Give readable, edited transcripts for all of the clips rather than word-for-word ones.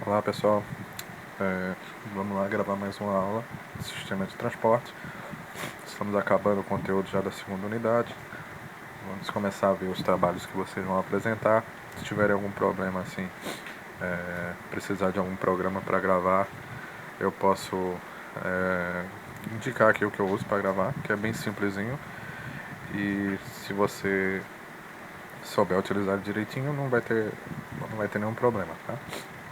Olá pessoal, vamos lá gravar mais uma aula de sistema de transporte. Estamos acabando o conteúdo já da segunda unidade. Vamos começar a ver os trabalhos que vocês vão apresentar. Se tiverem algum problema assim, precisar de algum programa para gravar, eu posso indicar aqui o que eu uso para gravar, que é bem simplesinho. E se você souber utilizar direitinho, não vai ter nenhum problema, tá?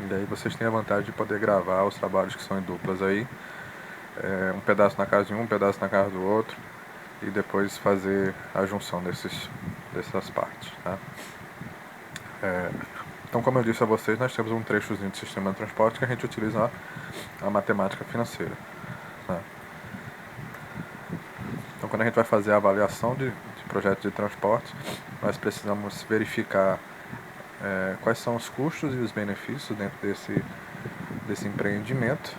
E daí vocês têm a vantagem de poder gravar os trabalhos que são em duplas aí, um pedaço na casa de um pedaço na casa do outro, e depois fazer a junção dessas partes, tá? Então, como eu disse a vocês, nós temos um trechozinho de sistema de transporte que a gente utiliza a matemática financeira, tá? Então, quando a gente vai fazer a avaliação de projetos de transporte, nós precisamos verificar quais são os custos e os benefícios dentro desse empreendimento,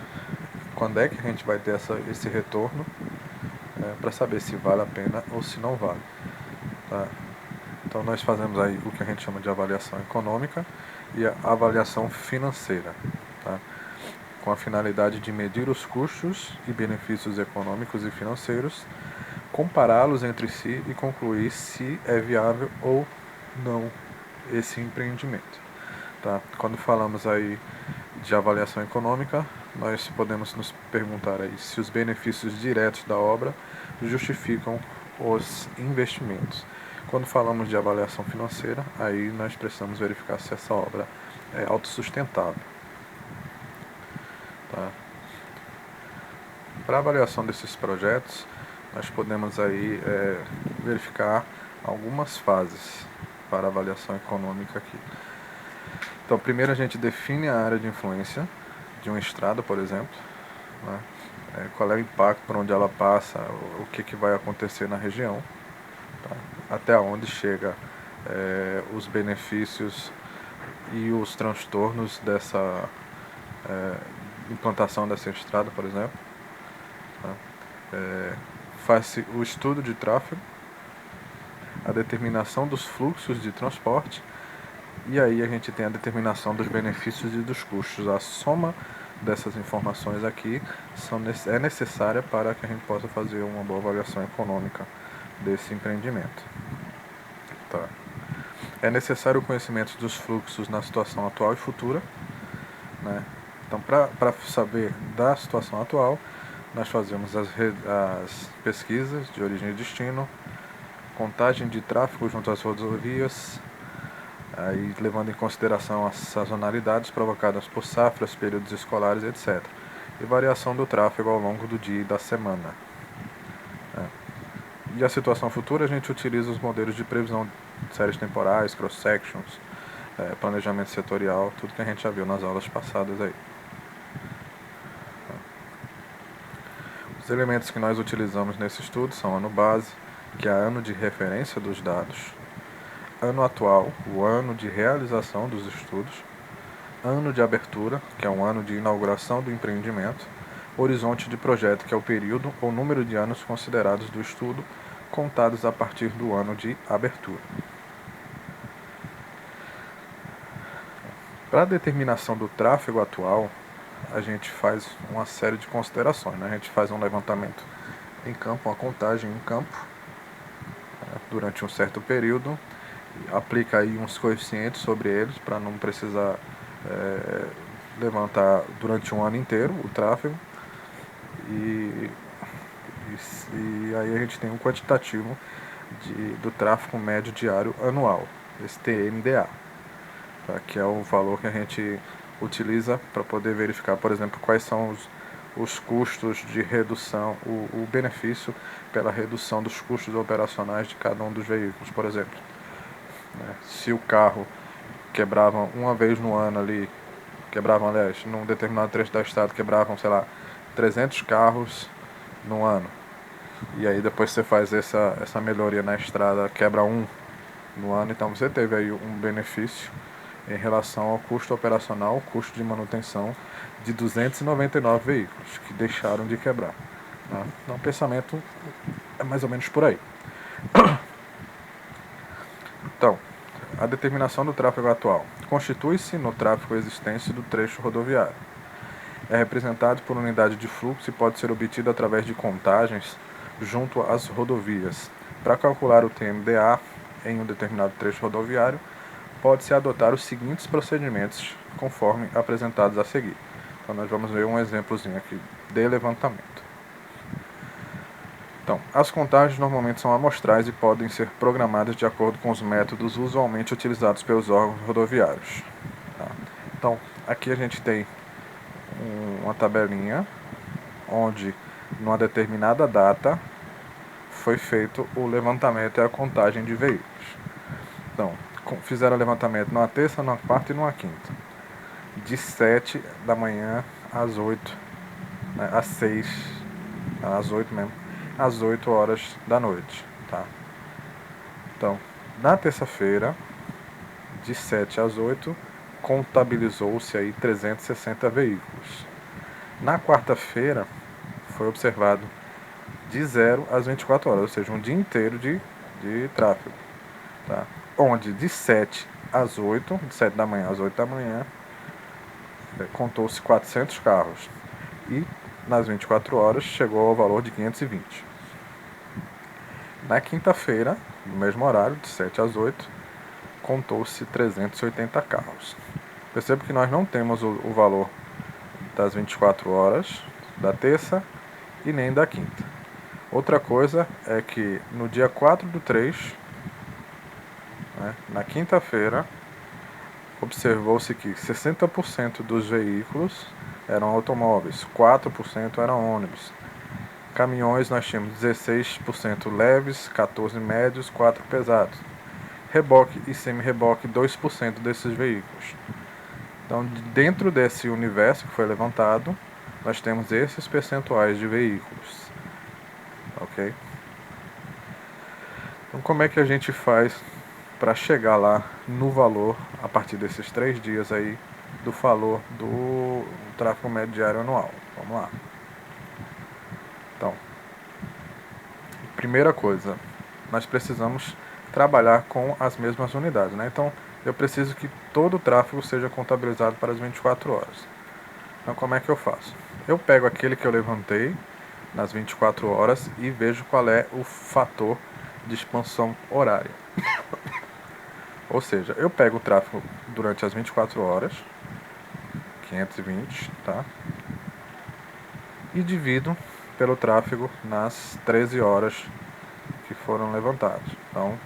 quando é que a gente vai ter esse retorno, para saber se vale a pena ou se não vale, tá? Então nós fazemos aí o que a gente chama de avaliação econômica e a avaliação financeira, tá? Com a finalidade de medir os custos e benefícios econômicos e financeiros, compará-los entre si e concluir se é viável ou não esse empreendimento, tá? Quando falamos aí de avaliação econômica, nós podemos nos perguntar aí se os benefícios diretos da obra justificam os investimentos. Quando falamos de avaliação financeira, aí nós precisamos verificar se essa obra é autossustentável, tá? Para a avaliação desses projetos, nós podemos aí verificar algumas fases para a avaliação econômica aqui. Então, primeiro a gente define a área de influência de uma estrada, por exemplo, né? Qual é o impacto por onde ela passa, o que vai acontecer na região, tá? Até onde chega os benefícios e os transtornos dessa implantação dessa estrada, por exemplo, tá? Faz-se o estudo de tráfego, a determinação dos fluxos de transporte, e aí a gente tem a determinação dos benefícios e dos custos. A soma dessas informações aqui é necessária para que a gente possa fazer uma boa avaliação econômica desse empreendimento, tá? É necessário o conhecimento dos fluxos na situação atual e futura, né? Então, para saber da situação atual, nós fazemos as pesquisas de origem e destino, contagem de tráfego junto às rodovias, aí levando em consideração as sazonalidades provocadas por safras, períodos escolares, etc. E variação do tráfego ao longo do dia e da semana. E a situação futura, a gente utiliza os modelos de previsão de séries temporais, cross-sections, planejamento setorial, tudo que a gente já viu nas aulas passadas aí. Os elementos que nós utilizamos nesse estudo são ano base, que é ano de referência dos dados, ano atual, o ano de realização dos estudos, ano de abertura, que é um ano de inauguração do empreendimento, horizonte de projeto, que é o período ou número de anos considerados do estudo, contados a partir do ano de abertura. Para a determinação do tráfego atual, a gente faz uma série de considerações, né? A gente faz um levantamento em campo, uma contagem em campo, durante um certo período, aplica aí uns coeficientes sobre eles para não precisar levantar durante um ano inteiro o tráfego, e aí a gente tem um quantitativo do tráfego médio diário anual, esse TMDA, tá? Que é o valor que a gente utiliza para poder verificar, por exemplo, quais são os custos de redução, o benefício pela redução dos custos operacionais de cada um dos veículos, por exemplo. Se o carro quebrava uma vez no ano ali, aliás, num determinado trecho da estrada, quebravam, sei lá, 300 carros no ano. E aí depois você faz essa melhoria na estrada, quebra um no ano, então você teve aí um benefício em relação ao custo operacional, custo de manutenção de 299 veículos que deixaram de quebrar, tá? Então o pensamento é mais ou menos por aí. Então, A determinação do tráfego atual constitui-se no tráfego existente do trecho rodoviário. É representado por unidade de fluxo e pode ser obtido através de contagens junto às rodovias. Para calcular o TMDA em um determinado trecho rodoviário, pode-se adotar os seguintes procedimentos conforme apresentados a seguir. Então nós vamos ver um exemplozinho aqui de levantamento. Então, as contagens normalmente são amostrais e podem ser programadas de acordo com os métodos usualmente utilizados pelos órgãos rodoviários. Tá? Então, aqui a gente tem uma tabelinha onde, numa determinada data, foi feito o levantamento e a contagem de veículos. Então, fizeram o levantamento numa terça, numa quarta e numa quinta. De 7 da manhã às 8, né, às 6, às 8 mesmo, às 8 horas da noite, tá? Então, na terça-feira, de 7 às 8, contabilizou-se aí 360 veículos. Na quarta-feira, foi observado de 0 às 24 horas, ou seja, um dia inteiro de tráfego, tá? Onde de 7 às 8, de 7 da manhã às 8 da manhã, contou-se 400 carros. E nas 24 horas chegou ao valor de 520. Na quinta-feira, no mesmo horário, de 7 às 8, contou-se 380 carros. Percebo que nós não temos o valor das 24 horas da terça e nem da quinta. Outra coisa é que no dia 4/3, né, na quinta-feira, observou-se que 60% dos veículos eram automóveis, 4% eram ônibus. Caminhões nós tínhamos 16% leves, 14% médios, 4% pesados. Reboque e semi-reboque, 2% desses veículos. Então, dentro desse universo que foi levantado, nós temos esses percentuais de veículos. Ok? Então, como é que a gente faz para chegar lá no valor, a partir desses 3 dias aí, do valor do tráfego médio diário anual? Vamos lá. Então, primeira coisa, nós precisamos trabalhar com as mesmas unidades, né? Então, eu preciso que todo o tráfego seja contabilizado para as 24 horas. Então, como é que eu faço? Eu pego aquele que eu levantei nas 24 horas e vejo qual é o fator de expansão horária. Ou seja, eu pego o tráfego durante as 24 horas, 520, tá? E divido pelo tráfego nas 13 horas que foram levantados. Então,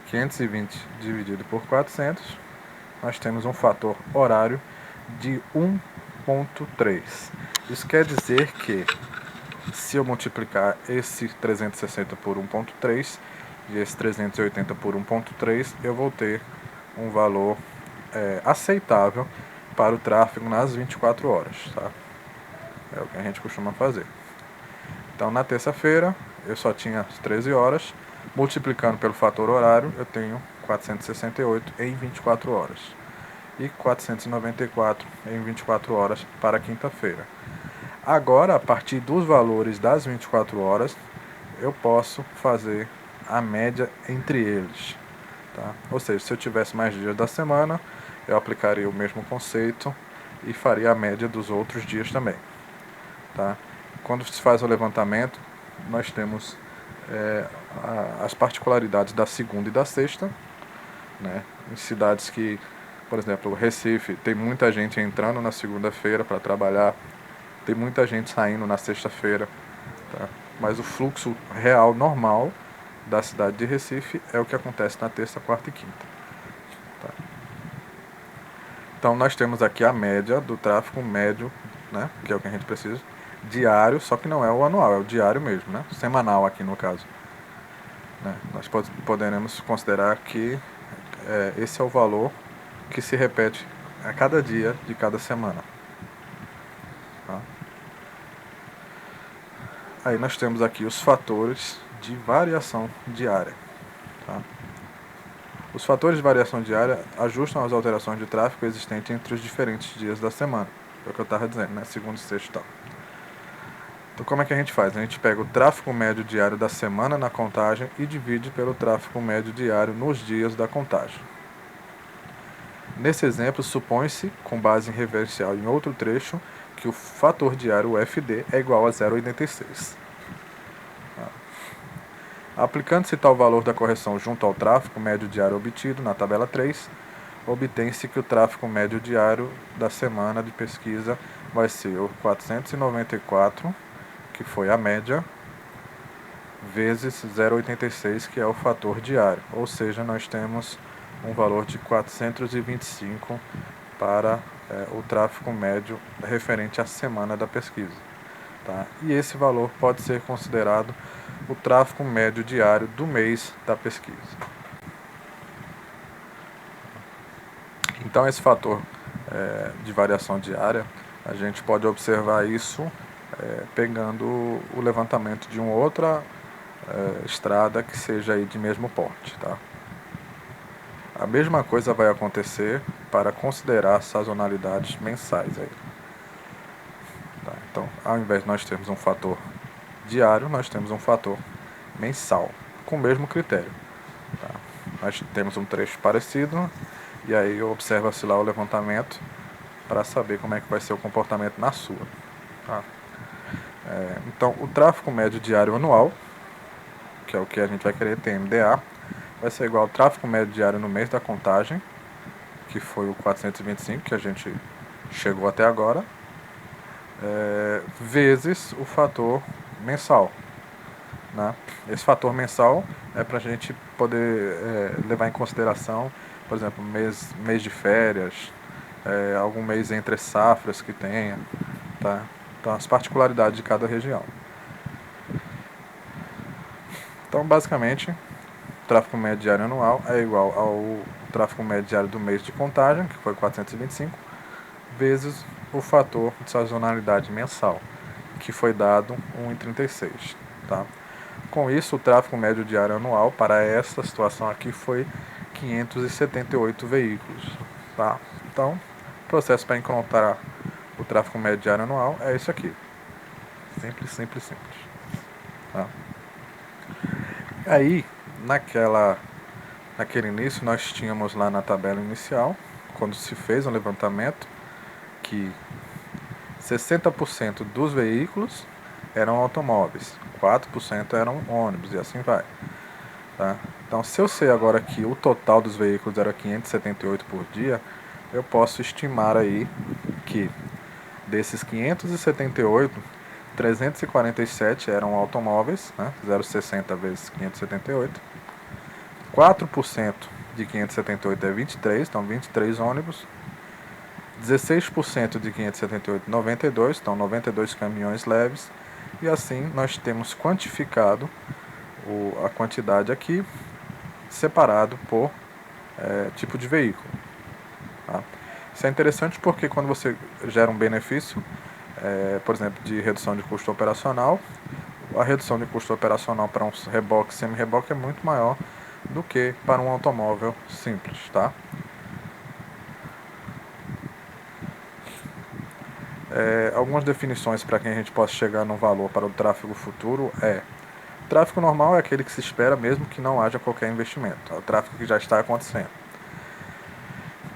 520 dividido por 400, nós temos um fator horário de 1,3. Isso quer dizer que, se eu multiplicar esse 360 por 1,3 e esse 380 por 1,3, eu vou ter um valor aceitável para o tráfego nas 24 horas, tá? É o que a gente costuma fazer. Então, na terça-feira, eu só tinha as 13 horas. Multiplicando pelo fator horário, eu tenho 468 em 24 horas. E 494 em 24 horas para quinta-feira. Agora, a partir dos valores das 24 horas, eu posso fazer a média entre eles. Tá? Ou seja, se eu tivesse mais dias da semana, eu aplicaria o mesmo conceito e faria a média dos outros dias também. Tá? Quando se faz o levantamento, nós temos as particularidades da segunda e da sexta, né? Em cidades que, por exemplo, Recife, tem muita gente entrando na segunda-feira para trabalhar, tem muita gente saindo na sexta-feira, tá? Mas o fluxo real, normal, da cidade de Recife é o que acontece na terça, quarta e quinta. Tá? Então, nós temos aqui a média do tráfego médio, né? Que é o que a gente precisa, diário, só que não é o anual, é o diário mesmo, né? Semanal aqui no caso. Né? Nós poderemos considerar que esse é o valor que se repete a cada dia de cada semana. Tá? Aí nós temos aqui os fatores de variação diária. Tá? Os fatores de variação diária ajustam as alterações de tráfego existentes entre os diferentes dias da semana. É o que eu estava dizendo, né? Segundo, sexta e tal. Então, como é que a gente faz? A gente pega o tráfego médio diário da semana na contagem e divide pelo tráfego médio diário nos dias da contagem. Nesse exemplo, supõe-se, com base em referencial em outro trecho, que o fator diário UFD é igual a 0,86. Aplicando-se tal valor da correção junto ao tráfego médio diário obtido na tabela 3, obtém-se que o tráfego médio diário da semana de pesquisa vai ser o 494, que foi a média, vezes 0,86, que é o fator diário. Ou seja, nós temos um valor de 425 para o tráfego médio referente à semana da pesquisa. Tá? E esse valor pode ser considerado o tráfego médio diário do mês da pesquisa. Então, esse fator de variação diária, a gente pode observar isso pegando o levantamento de uma outra estrada que seja aí de mesmo porte. Tá? A mesma coisa vai acontecer para considerar sazonalidades mensais. Aí. Tá? Então, ao invés de nós termos um fator diário, nós temos um fator mensal, com o mesmo critério. Tá? Nós temos um trecho parecido, e aí observa-se lá o levantamento para saber como é que vai ser o comportamento na sua. Tá? Então, o tráfego médio diário anual, que é o que a gente vai querer ter, MDA, vai ser igual ao tráfego médio diário no mês da contagem, que foi o 425, que a gente chegou até agora, vezes o fator mensal. Né? Esse fator mensal é para a gente poder levar em consideração, por exemplo, mês de férias, algum mês entre safras que tenha, tá? Então, as particularidades de cada região. Então, basicamente, o tráfego médio diário anual é igual ao tráfego médio diário do mês de contagem, que foi 425, vezes o fator de sazonalidade mensal, que foi dado 1,36. Tá? Com isso, o tráfego médio diário anual para esta situação aqui foi 578 veículos. Tá? Então, o processo para encontrar o tráfego médio diário anual é isso aqui. Simples, simples, simples. Tá? Aí, naquele início, nós tínhamos lá na tabela inicial, quando se fez um levantamento, que 60% dos veículos eram automóveis, 4% eram ônibus e assim vai. Tá? Então, se eu sei agora que o total dos veículos era 578 por dia, eu posso estimar aí que desses 578, 347 eram automóveis, né? 0,60 vezes 578. 4% de 578 é 23, então 23 ônibus. 16% de 578, 92, então 92 caminhões leves. E assim nós temos quantificado a quantidade aqui, separado por tipo de veículo. Tá? Isso é interessante porque quando você gera um benefício, por exemplo, de redução de custo operacional, a redução de custo operacional para um reboque, semi-reboque é muito maior do que para um automóvel simples. Tá? Algumas definições para que a gente possa chegar no valor para o tráfego futuro o tráfego normal é aquele que se espera mesmo que não haja qualquer investimento, é o tráfego que já está acontecendo.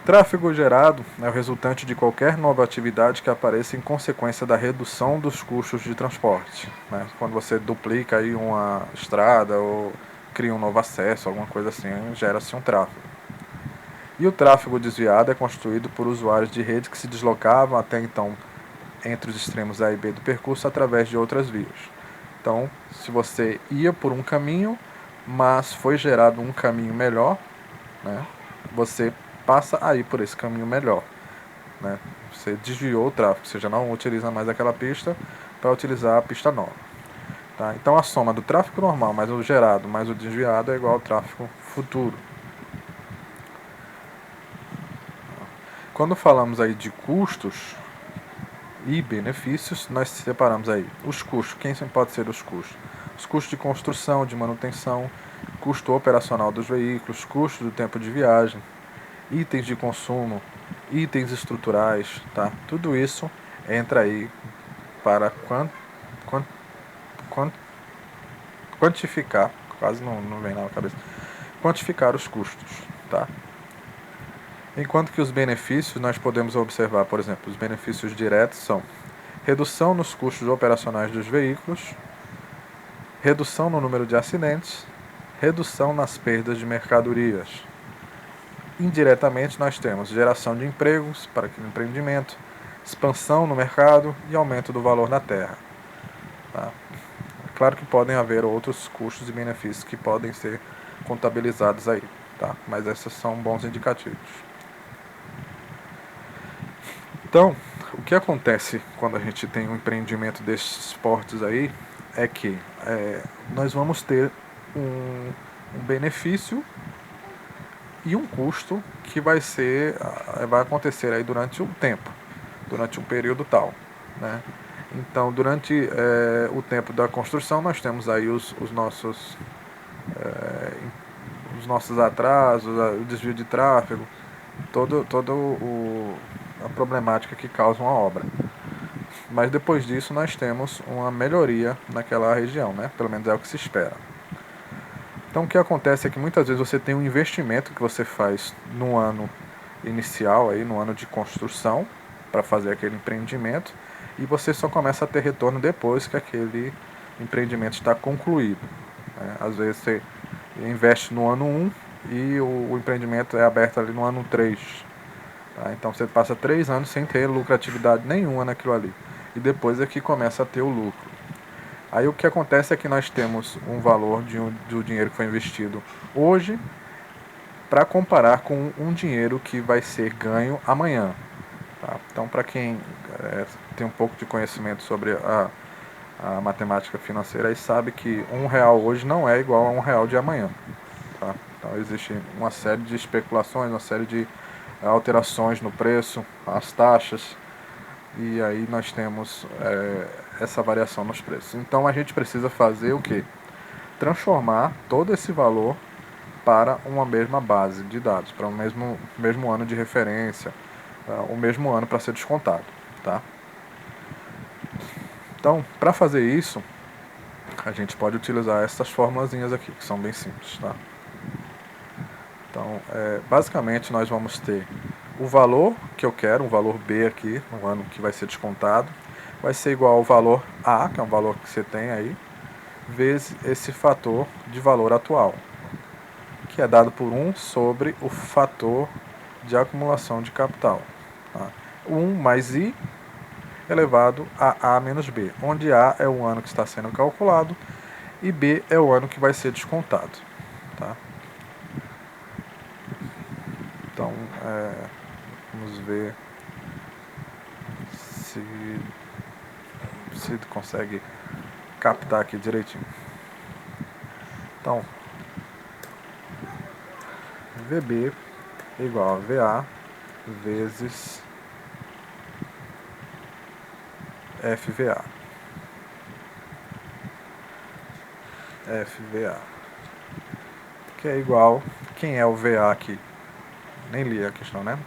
Tráfego gerado é o resultante de qualquer nova atividade que apareça em consequência da redução dos custos de transporte. Né? Quando você duplica aí uma estrada ou cria um novo acesso, alguma coisa assim, gera-se um tráfego. E o tráfego desviado é constituído por usuários de rede que se deslocavam até então entre os extremos A e B do percurso através de outras vias. Então, se você ia por um caminho, mas foi gerado um caminho melhor, né, você passa a ir por esse caminho melhor. Né? Você desviou o tráfego, você já não utiliza mais aquela pista para utilizar a pista nova. Tá? Então, a soma do tráfego normal mais o gerado mais o desviado é igual ao tráfego futuro. Quando falamos aí de custos e benefícios, nós separamos aí os custos. Quem pode ser os custos? Os custos de construção, de manutenção, custo operacional dos veículos, custo do tempo de viagem, itens de consumo, itens estruturais, tá? Tudo isso entra aí para quantificar, quase não vem na cabeça, quantificar os custos, tá? Enquanto que os benefícios, nós podemos observar, por exemplo, os benefícios diretos são redução nos custos operacionais dos veículos, redução no número de acidentes, redução nas perdas de mercadorias. Indiretamente, nós temos geração de empregos para aquele empreendimento, expansão no mercado e aumento do valor da terra. Tá? Claro que podem haver outros custos e benefícios que podem ser contabilizados aí, tá? Mas esses são bons indicativos. Então, o que acontece quando a gente tem um empreendimento desses portes aí é que nós vamos ter um benefício e um custo que vai acontecer aí durante um tempo, durante um período tal, né? Então, durante o tempo da construção, nós temos aí os nossos atrasos, o desvio de tráfego, toda a problemática que causa uma obra. Mas depois disso nós temos uma melhoria naquela região, né? Pelo menos é o que se espera. Então o que acontece é que muitas vezes você tem um investimento que você faz no ano inicial, aí, no ano de construção, para fazer aquele empreendimento, e você só começa a ter retorno depois que aquele empreendimento está concluído, né? Às vezes você investe no ano 1 e o empreendimento é aberto ali no ano 3. Tá? Então você passa 3 anos sem ter lucratividade nenhuma naquilo ali. E depois é que começa a ter o lucro. Aí o que acontece é que nós temos um valor do dinheiro que foi investido hoje para comparar com um dinheiro que vai ser ganho amanhã. Tá? Então, para quem tem um pouco de conhecimento sobre a matemática financeira, aí sabe que R$1 hoje não é igual a R$1 de amanhã. Tá? Então, existe uma série de especulações, uma série de alterações no preço, as taxas, e aí nós temos essa variação nos preços. Então, a gente precisa fazer o quê? Transformar todo esse valor para uma mesma base de dados, para o mesmo ano de referência, o mesmo ano para ser descontado. Tá? Então, para fazer isso, a gente pode utilizar essas formulazinhas aqui, que são bem simples. Tá? Então, basicamente, nós vamos ter o valor que eu quero, o valor B aqui, no ano que vai ser descontado, vai ser igual ao valor A, que é o valor que você tem aí, vezes esse fator de valor atual, que é dado por 1 sobre o fator de acumulação de capital. Tá? 1 mais I elevado a A menos B, onde A é o ano que está sendo calculado e B é o ano que vai ser descontado. Tá? Então, vamos ver se consegue captar aqui direitinho. Então, VB é igual a VA vezes FVA. FVA. Que é igual, quem é o VA aqui? Nem li a questão, né?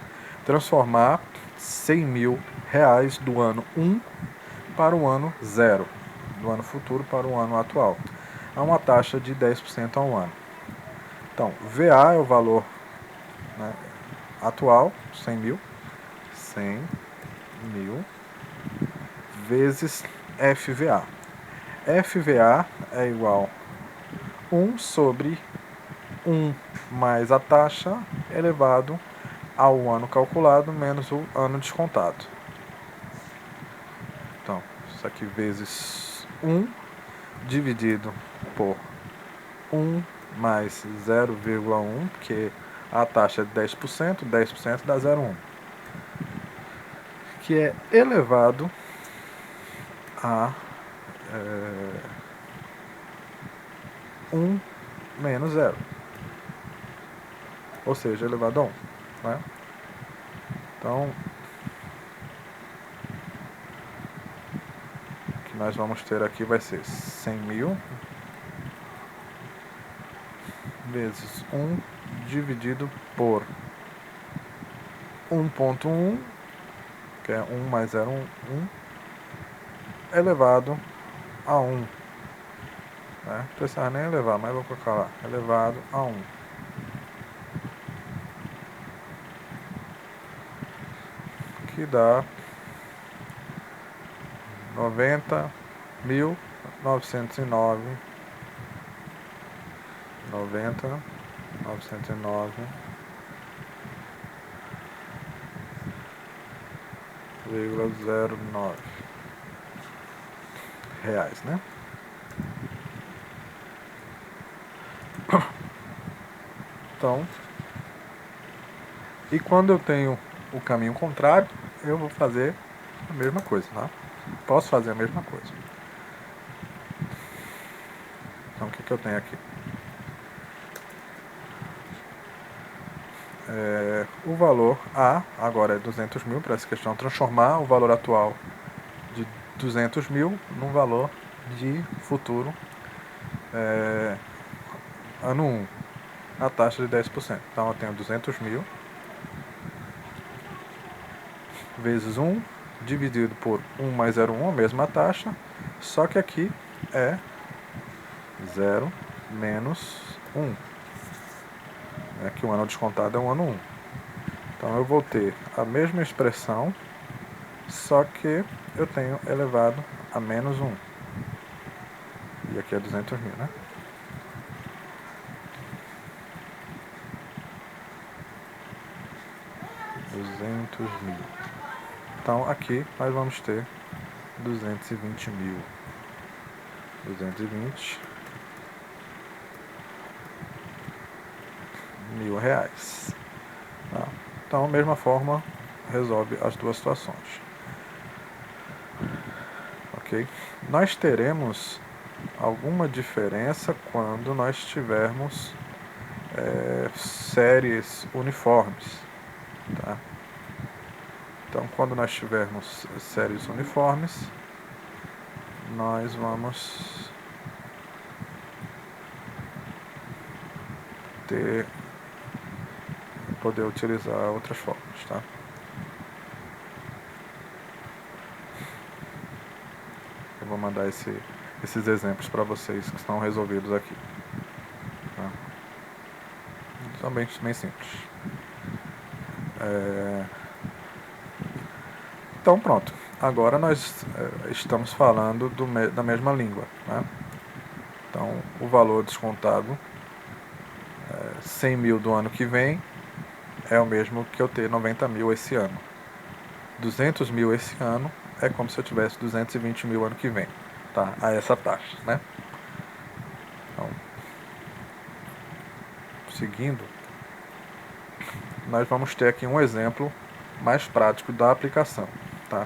Transformar R$100.000 do ano 1 para o ano 0, do ano futuro para o ano atual, a uma taxa de 10% ao ano. Então, VA é o valor, né, atual, 100 mil, vezes FVA. FVA é igual a 1 sobre 1 mais a taxa elevado ao ano calculado menos o ano descontado. Então, isso aqui vezes 1 dividido por 1 mais 0,1, porque a taxa é 10%, 10% dá 0,1, que é elevado a 1 menos 0, ou seja, elevado a 1. Né? Então, o que nós vamos ter aqui vai ser 100 mil vezes 1 dividido por 1,1, que é 1 mais 0, 1, elevado a 1. Né? Não precisa nem elevar, mas vou colocar lá, elevado a 1. que dá 90.909 90.909,09 reais, né? Então, e quando eu tenho o caminho contrário, eu vou fazer a mesma coisa, tá? Posso fazer a mesma coisa. Então, o que eu tenho aqui? O valor A agora é 200 mil, para essa questão transformar o valor atual de 200 mil num valor de futuro ano 1, a taxa de 10%. Então eu tenho 200 mil vezes 1 dividido por 1 mais 0,1, a mesma taxa, só que aqui é 0 menos 1. Que o ano descontado é o ano 1. Então eu vou ter a mesma expressão, só que eu tenho elevado a menos 1. E aqui é 200 mil, né? Então aqui nós vamos ter 220 mil. 220 mil reais. Tá? Então, da mesma forma, resolve as duas situações. Ok? Nós teremos alguma diferença quando nós tivermos séries uniformes. Tá? Então, quando nós tivermos séries uniformes, nós vamos poder utilizar outras formas, tá? Eu vou mandar esses exemplos para vocês que estão resolvidos aqui. Tá? São bem simples. Então pronto, agora nós estamos falando da mesma língua, né? Então o valor descontado 100 mil do ano que vem é o mesmo que eu ter 90 mil esse ano. 200 mil esse ano é como se eu tivesse 220 mil ano que vem, tá? A essa taxa, né? Então, seguindo, nós vamos ter aqui um exemplo mais prático da aplicação, tá?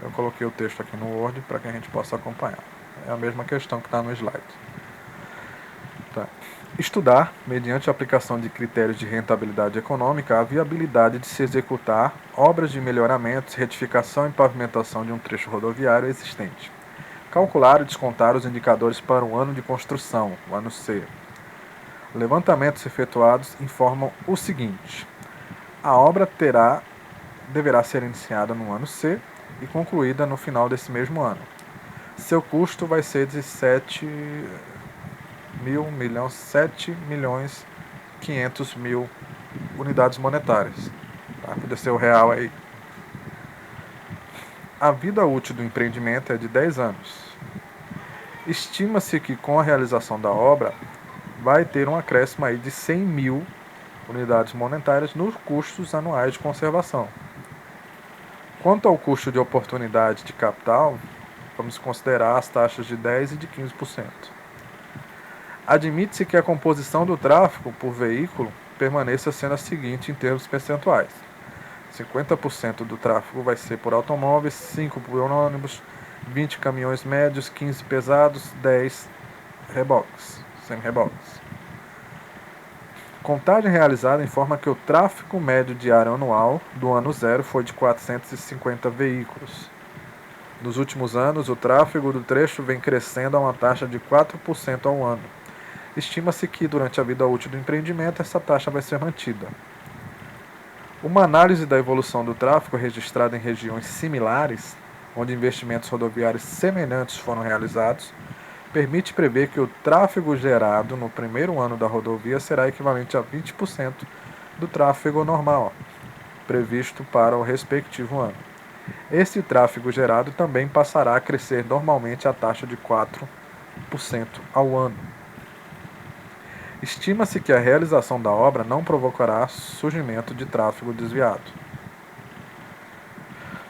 Eu coloquei o texto aqui no Word para que a gente possa acompanhar. É a mesma questão que está no slide. Tá. Estudar, mediante a aplicação de critérios de rentabilidade econômica, a viabilidade de se executar obras de melhoramentos, retificação e pavimentação de um trecho rodoviário existente. Calcular e descontar os indicadores para o ano de construção, o ano C. Levantamentos efetuados informam o seguinte: a obra deverá ser iniciada no ano C e concluída no final desse mesmo ano. Seu custo vai ser de 7.500.000 unidades monetárias. Tá? Podia ser o real aí. A vida útil do empreendimento é de 10 anos. Estima-se que com a realização da obra vai ter um acréscimo aí de 100 mil unidades monetárias nos custos anuais de conservação. Quanto ao custo de oportunidade de capital, vamos considerar as taxas de 10% e de 15%. Admite-se que a composição do tráfego por veículo permaneça sendo a seguinte em termos percentuais: 50% do tráfego vai ser por automóveis, 5% por ônibus, 20% caminhões médios, 15% pesados, 10% reboques, semi-reboques. Contagem realizada informa que o tráfego médio diário anual do ano zero foi de 450 veículos. Nos últimos anos, o tráfego do trecho vem crescendo a uma taxa de 4% ao ano. Estima-se que, durante a vida útil do empreendimento, essa taxa vai ser mantida. Uma análise da evolução do tráfego registrada em regiões similares, onde investimentos rodoviários semelhantes foram realizados, permite prever que o tráfego gerado no primeiro ano da rodovia será equivalente a 20% do tráfego normal, previsto para o respectivo ano. Esse tráfego gerado também passará a crescer normalmente a taxa de 4% ao ano. Estima-se que a realização da obra não provocará surgimento de tráfego desviado.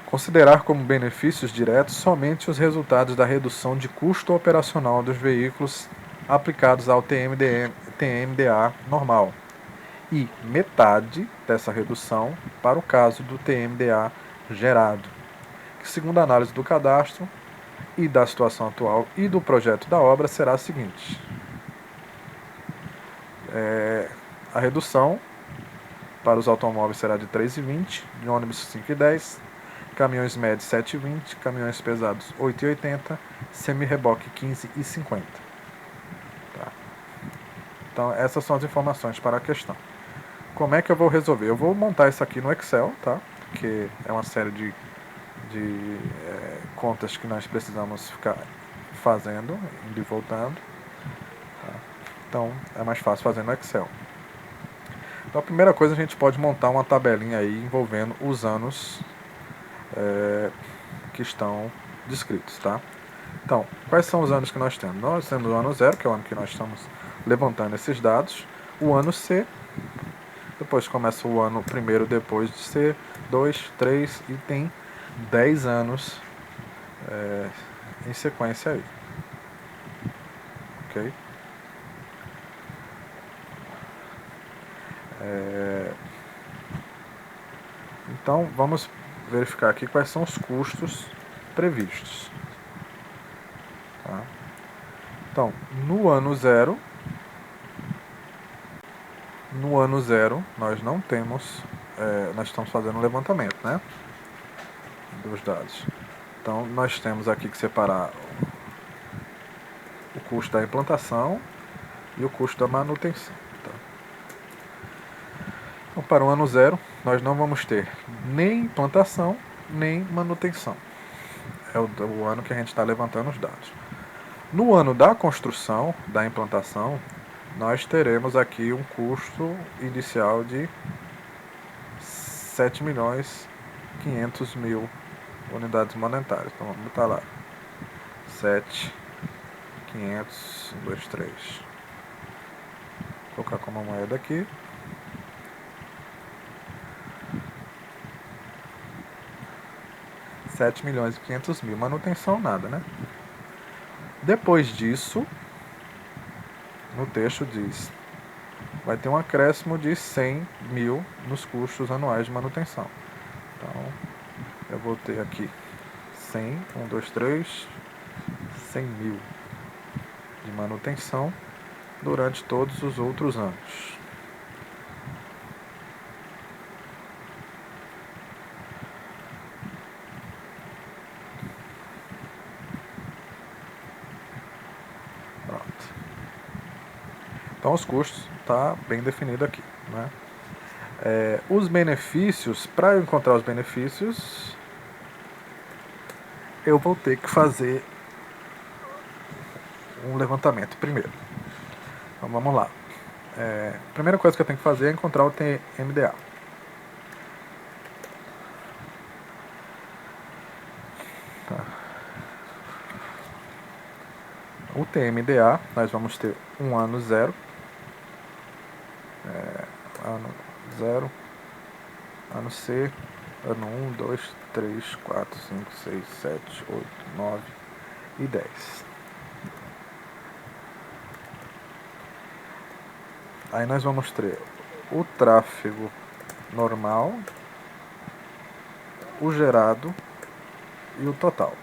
Considerar como benefícios diretos somente os resultados da redução de custo operacional dos veículos aplicados ao TMDA normal e metade dessa redução para o caso do TMDA gerado, que, segundo a análise do cadastro e da situação atual e do projeto da obra, será a seguinte. A redução para os automóveis será de 3,20, de ônibus 5,10, caminhões médios 7,20, caminhões pesados 8,80, semi-reboque 15,50. Tá. Então essas são as informações para a questão. Como é que eu vou resolver? Eu vou montar isso aqui no Excel, tá? Que é uma série de contas que nós precisamos ficar fazendo, indo e voltando. Tá? Então é mais fácil fazer no Excel. Então a primeira coisa, a gente pode montar uma tabelinha aí envolvendo os anos que estão descritos, tá? Então, quais são os anos que nós temos? Nós temos o ano 0, que é o ano que nós estamos levantando esses dados, o ano C, depois começa o ano primeiro depois de C, 2, 3 e tem 10 anos em sequência aí. Ok? Então, vamos verificar aqui quais são os custos previstos. Tá? Então, no ano zero, nós não temos, nós estamos fazendo um levantamento, né, dos dados. Então, nós temos aqui que separar o custo da implantação e o custo da manutenção. Tá? Então, para o ano zero, nós não vamos ter nem implantação, nem manutenção. É o ano que a gente está levantando os dados. No ano da construção, da implantação, nós teremos aqui um custo inicial de 7.500.000 unidades monetárias. Então vamos botar lá. 7.500, 1, 2, 3. Vou colocar como moeda aqui. R$7.500.000. Manutenção nada, né? Depois disso, no texto diz, vai ter um acréscimo de 100.000 nos custos anuais de manutenção. Então, eu vou ter aqui 100, 1, 2, 3, 100.000 de manutenção durante todos os outros anos. Então os custos está bem definido aqui, né? Os benefícios, para eu encontrar os benefícios, eu vou ter que fazer um levantamento primeiro. Então vamos lá. A primeira coisa que eu tenho que fazer é encontrar o TMDA. Tá. O TMDA, nós vamos ter um ano zero. Ano 0, ano C, ano 1, 2, 3, 4, 5, 6, 7, 8, 9 e 10. Aí nós vamos ter o tráfego normal, o gerado e o total.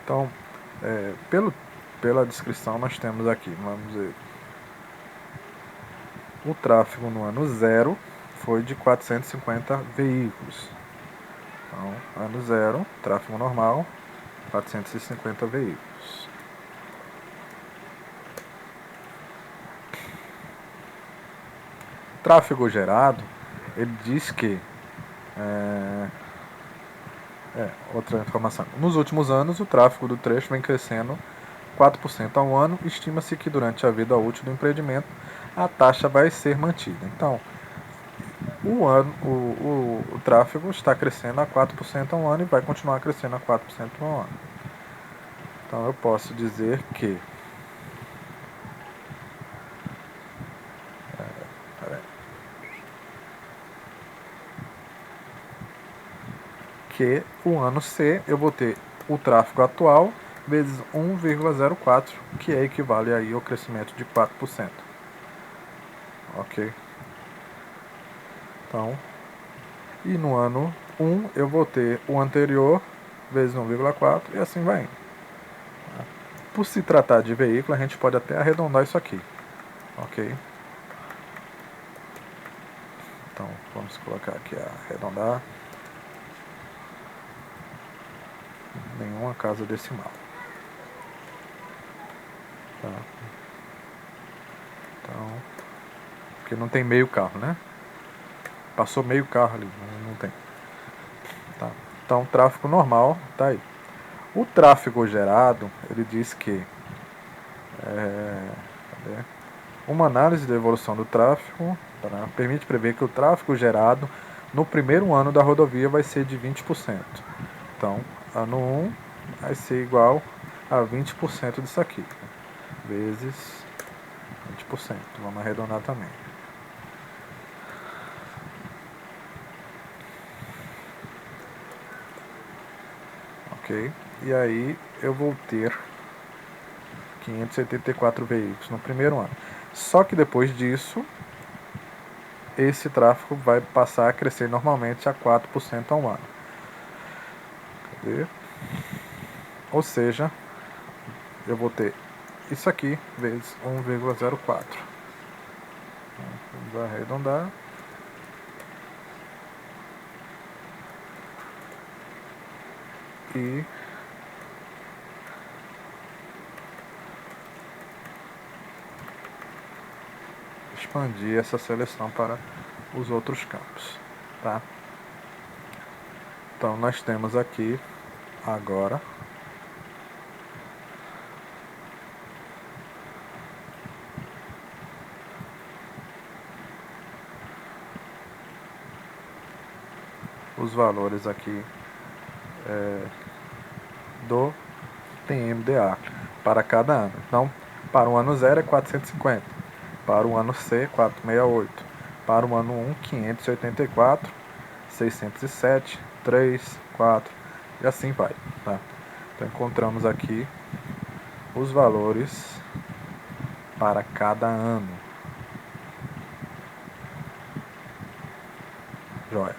Então, pela descrição, nós temos aqui, vamos ver, o tráfego no ano 0 foi de 450 veículos. Então, ano 0, tráfego normal, 450 veículos. Tráfego gerado, ele diz que outra informação. Nos últimos anos, o tráfego do trecho vem crescendo 4% ao ano, estima-se que durante a vida útil do empreendimento a taxa vai ser mantida. Então, o tráfego está crescendo a 4% ao ano e vai continuar crescendo a 4% ao ano. Então, eu posso dizer que o ano C eu vou ter o tráfego atual vezes 1,04, que equivale aí ao crescimento de 4%. Ok? Então, e no ano 1 eu vou ter o anterior vezes 1,4 e assim vai indo. Por se tratar de veículo, a gente pode até arredondar isso aqui. Ok? Então, vamos colocar aqui arredondar. Nenhuma casa decimal. Tá? Então, porque não tem meio carro, né? Passou meio carro ali, não tem. Tá? Então, tráfego normal tá aí. O tráfego gerado, ele diz que uma análise da evolução do tráfego permite prever que o tráfego gerado no primeiro ano da rodovia vai ser de 20%. Então, ano 1 vai ser igual a 20% disso aqui, vezes 20%. Vamos arredondar também. Ok? E aí eu vou ter 584 veículos no primeiro ano. Só que depois disso, esse tráfego vai passar a crescer normalmente a 4% ao ano. Cadê? Ou seja, eu vou ter isso aqui vezes 1,04. Vamos arredondar. E expandir essa seleção para os outros campos. Tá? Então, nós temos aqui agora os valores aqui do TMDA para cada ano. Então, para o ano 0 é 450, para o ano C 468, para o ano 1 584, 607, 3, 4 e assim vai. Tá? Então encontramos aqui os valores para cada ano. Joia.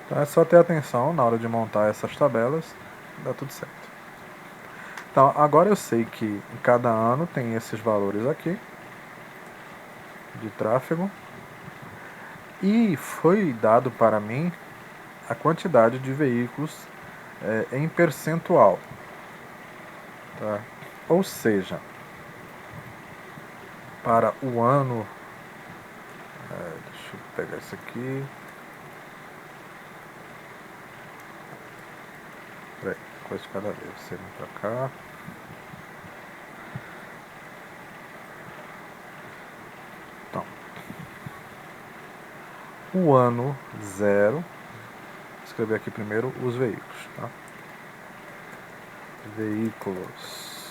Então é só ter atenção na hora de montar essas tabelas, dá tudo certo. Então agora eu sei que em cada ano tem esses valores aqui de tráfego e foi dado para mim a quantidade de veículos em percentual. Tá? Ou seja, para o ano... deixa eu pegar isso aqui. Peraí, coisa de cada vez. Você vem pra cá. Então, o ano 0. Vou escrever aqui primeiro os veículos. Tá? Veículos